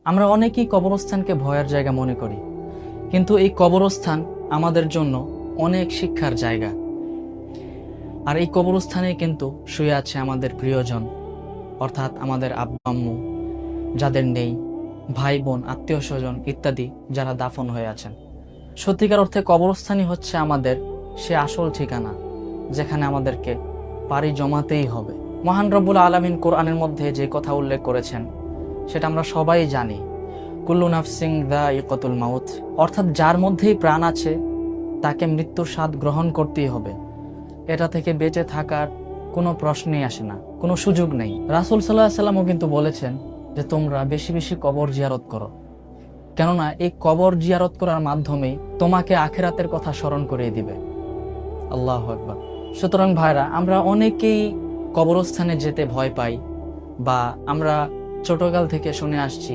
আমরা অনেকেই কবরস্থানকে ভয়ের জায়গা মনে করি, কিন্তু এই কবরস্থান আমাদের জন্য অনেক শিক্ষার জায়গা। আর এই কবরস্থানে কিন্তু শুয়ে আছে আমাদের প্রিয়জন, অর্থাৎ আমাদের আব্বু আম্মু যাদের নেই, ভাই বোন, আত্মীয় স্বজন ইত্যাদি যারা দাফন হয়ে আছেন। সত্যিকার অর্থে কবরস্থানই হচ্ছে আমাদের সে আসল ঠিকানা, যেখানে আমাদেরকে পাড়ি জমাতেই হবে। মহান রব্বুল আলামিন কোরআনের মধ্যে যে কথা উল্লেখ করেছেন সেটা আমরা সবাই জানি, কুল্লু নাফসিং যায়িকাতুল মাউত, অর্থাৎ যার মধ্যেই প্রাণ আছে তাকে মৃত্যুর স্বাদ গ্রহণ করতেই হবে। এটা থেকে বেঁচে থাকার কোনো প্রশ্নই আসে না, কোনো সুযোগ নেই। রাসূল সাল্লাল্লাহু আলাইহি সাল্লামও কিন্তু বলেছেন যে তোমরা বেশি বেশি কবর জিয়ারত করো, কেননা এই কবর জিয়ারত করার মাধ্যমে তোমাকে আখিরাতের কথা স্মরণ করিয়ে দিবে। আল্লাহু আকবার। সুতরাং ভাইরা, আমরা অনেকেই কবরস্থানে যেতে ভয় পাই, বা আমরা ছোটকাল থেকে শুনে আসছি